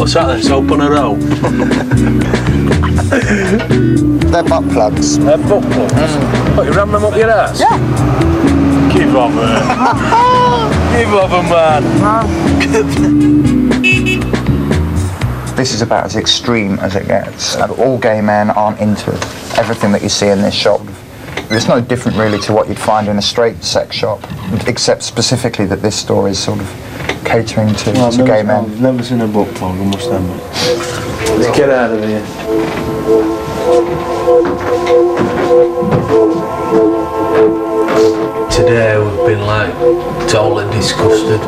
What's that then? Soap on a roll? They're butt plugs. They're butt plugs? What, you ram them up your ass? Yeah. Give off, man. Give off, man. This is about as extreme as it gets. All gay men aren't into it. Everything that you see in this shop. It's no different really to what you'd find in a straight sex shop, except specifically that this store is sort of catering to gay men. I've never seen a butt plug, I must admit. Let's get out of here. Today we've been like totally disgusted.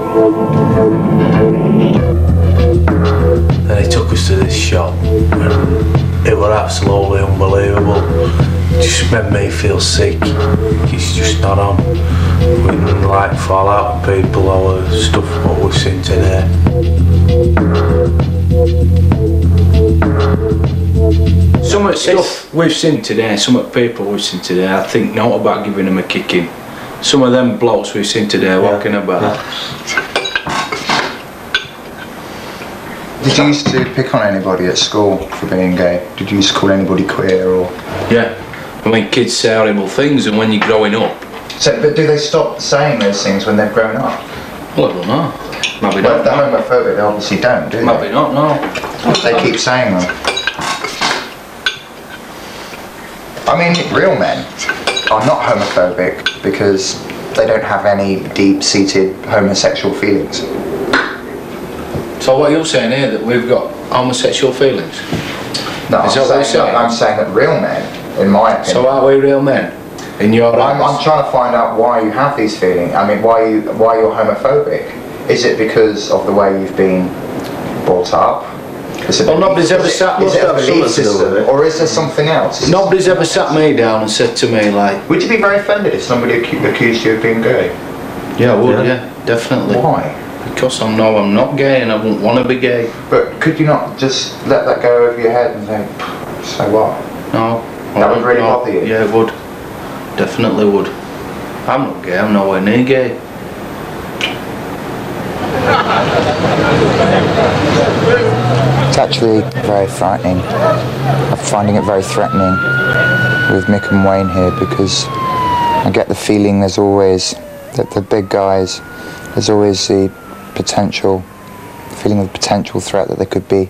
Then he took us to this shop and it was absolutely unbelievable. It just made me feel sick. It's just not on. We didn't like fall out with people or stuff what we've seen today. Some of the stuff we've seen today, some of the people we've seen today, I think not about giving them a kicking. Some of them blokes we've seen today walking about. Yeah. Did you used to pick on anybody at school for being gay? Did you used to call anybody queer or? Yeah, I mean kids say horrible things and when you're growing up. So, but do they stop saying those things when they've grown up? Well, I don't know. Maybe Well, not. the homophobic they obviously don't, do they? Maybe not, no. They keep saying them. I mean, real men are not homophobic because they don't have any deep-seated homosexual feelings. So what you're saying here, that we've got homosexual feelings? No, Is that what you're saying? I'm saying that real men, in my opinion... So are we real men? In your eyes? I'm trying to find out why you have these feelings. I mean, why you're homophobic. Is it because of the way you've been brought up? Well, nobody's ever sat... Is it a belief system, or is there something else? Nobody's ever sat me down and said to me like... Would you be very offended if somebody accused you of being gay? Yeah, I would, yeah, definitely. Why? Because I'm not gay and I wouldn't want to be gay. But could you not just let that go over your head and think, so what? No. That would really bother you? Yeah, it would. Definitely would. I'm not gay, I'm nowhere near gay. It's actually very frightening. I'm finding it very threatening with Mick and Wayne here because I get the feeling there's always, that the big guys, there's always the feeling of potential threat that they could be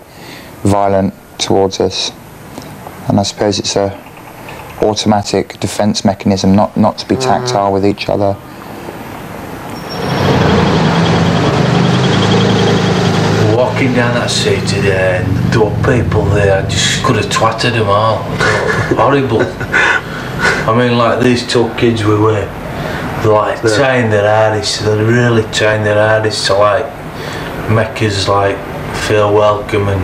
violent towards us. And I suppose it's a automatic defense mechanism not to be tactile with each other. Walking down that street today and there were people there, I just could have twatted them all. Horrible. I mean, like these two kids we were, they're like trying their hardest, they're really trying their hardest to like make us like feel welcome, and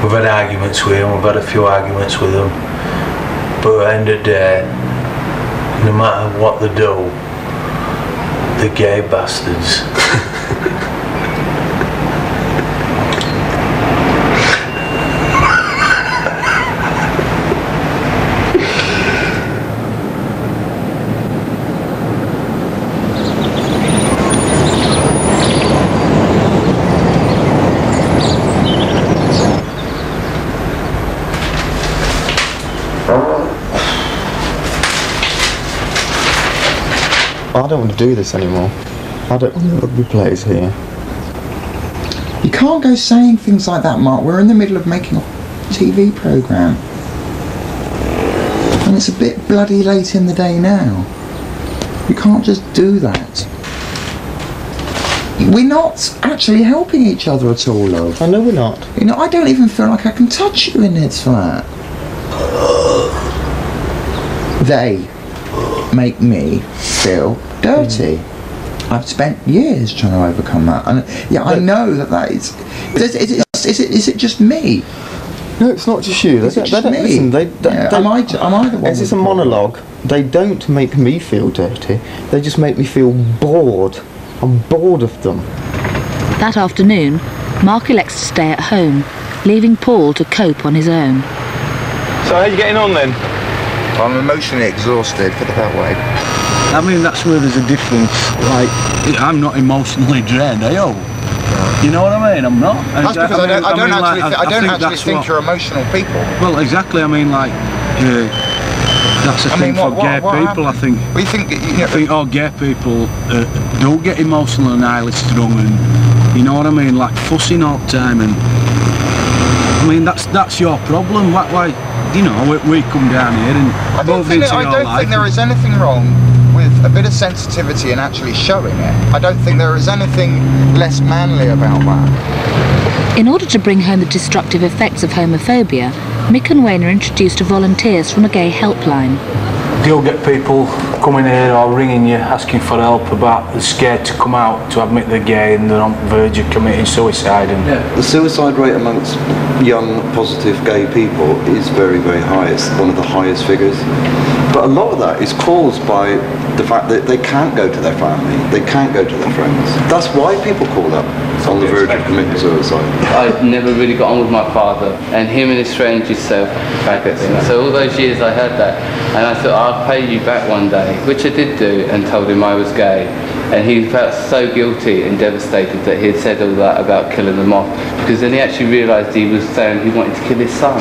we've had arguments with them, we've had a few arguments with them, but at the end of the day, no matter what they do, they're gay bastards. I don't want to do this anymore. I don't want the rugby players here. You can't go saying things like that, Mark. We're in the middle of making a TV programme. And it's a bit bloody late in the day now. You can't just do that. We're not actually helping each other at all, love. I know we're not. You know, I don't even feel like I can touch you in this flat. They make me feel dirty. I've spent years trying to overcome that, and yeah, I know that is. Is it just me? No, it's not just you. Is it just me? Listen, am I the one? Is this a monologue? They don't make me feel dirty. They just make me feel bored. I'm bored of them. That afternoon, Mark elects to stay at home, leaving Paul to cope on his own. So how are you getting on then? I'm emotionally exhausted, put it that way. I mean, that's where there's a difference. Like, I'm not emotionally drained, are you? You know what I mean? I'm not. That's because I don't actually think you're emotional people. Well, exactly. I mean, like, that's a thing for gay people. I think. We think. I think all gay people don't get emotional and highly strung, and you know what I mean, like fussing all the time. And I mean, that's your problem. Why you know, we come down here and I don't think there is anything wrong with a bit of sensitivity and actually showing it. I don't think there is anything less manly about that. In order to bring home the destructive effects of homophobia, Mick and Wayne are introduced to volunteers from a gay helpline. You'll get people coming here or ringing you asking for help about they're scared to come out to admit they're gay and they're on the verge of committing suicide. And the suicide rate amongst young positive gay people is very, very high. It's one of the highest figures. But a lot of that is caused by the fact that they can't go to their family, they can't go to their friends. That's why people call up on the verge of committing suicide. I never really got on with my father, and him and his friends used to sell faggots. So all those years I heard that, and I thought I'll pay you back one day, which I did do, and told him I was gay. And he felt so guilty and devastated that he had said all that about killing them off, because then he actually realised he was saying he wanted to kill his son.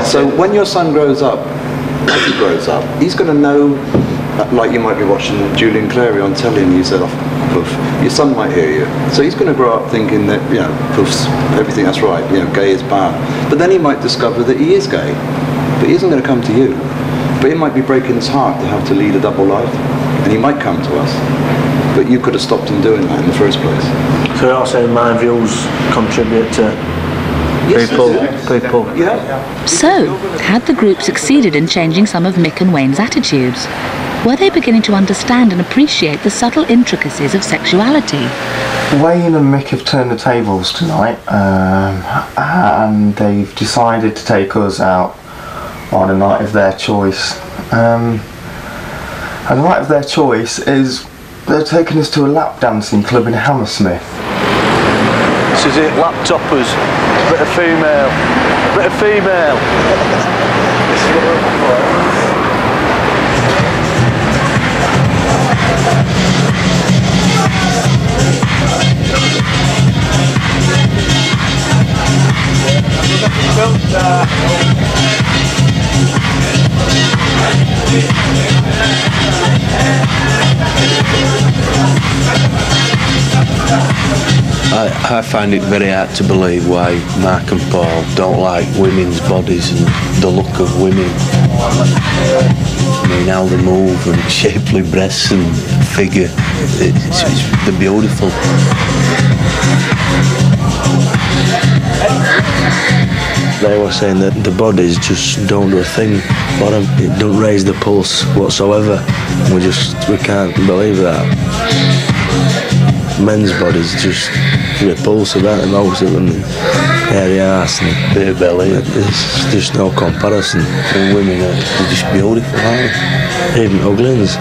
So when your son grows up, as he grows up, he's going to know, like you might be watching Julian Clary on telly and you said, poof, your son might hear you. So he's going to grow up thinking that, you know, poofs, everything that's right, you know, gay is bad. But then he might discover that he is gay, but he isn't going to come to you. But it might be breaking his heart to have to lead a double life, and he might come to us. But you could have stopped him doing that in the first place. So you're saying my views contribute to people. Yeah. So, had the group succeeded in changing some of Mick and Wayne's attitudes? Were they beginning to understand and appreciate the subtle intricacies of sexuality? Wayne and Mick have turned the tables tonight, and they've decided to take us out on a night of their choice. And the night of their choice is they're taking us to a lap dancing club in Hammersmith. This is it, laptoppers, bit of female, bit of female. This is what we're looking for. I find it very hard to believe why Mark and Paul don't like women's bodies and the look of women. I mean, how they move and shapely breasts and figure, they're beautiful. They were saying that the bodies just don't do a thing for them. It don't raise the pulse whatsoever. We can't believe that. Men's bodies just repulsive, aren't they, most of them? Hairy arse and bare belly. There's just no comparison. And women are just beautiful, aren't they? Even ugly ones.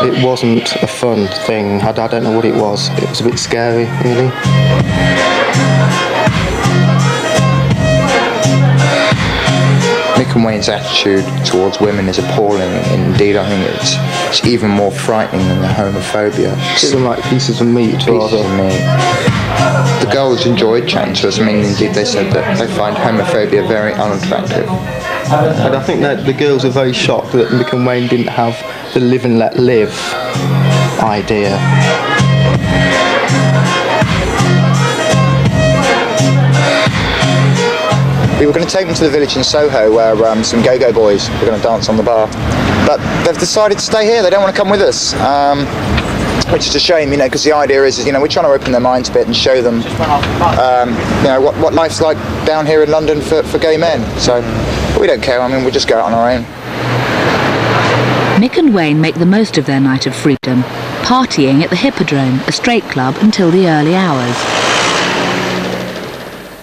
It wasn't a fun thing. I don't know what it was. It was a bit scary, really. Mick and Wayne's attitude towards women is appalling. Indeed, I think it's even more frightening than the homophobia. Treat them like pieces of meat, rather. The girls enjoyed chatting to us. I mean, indeed, they said that they find homophobia very unattractive. And I think that the girls are very shocked that Mick and Wayne didn't have the live and let live idea. We were going to take them to the village in Soho where some go-go boys were going to dance on the bar. But they've decided to stay here. They don't want to come with us. Which is a shame, you know, because the idea is, you know, we're trying to open their minds a bit and show them, you know, what life's like down here in London for gay men. So, but we don't care. I mean, we'll just go out on our own. Mick and Wayne make the most of their night of freedom, partying at the Hippodrome, a straight club, until the early hours.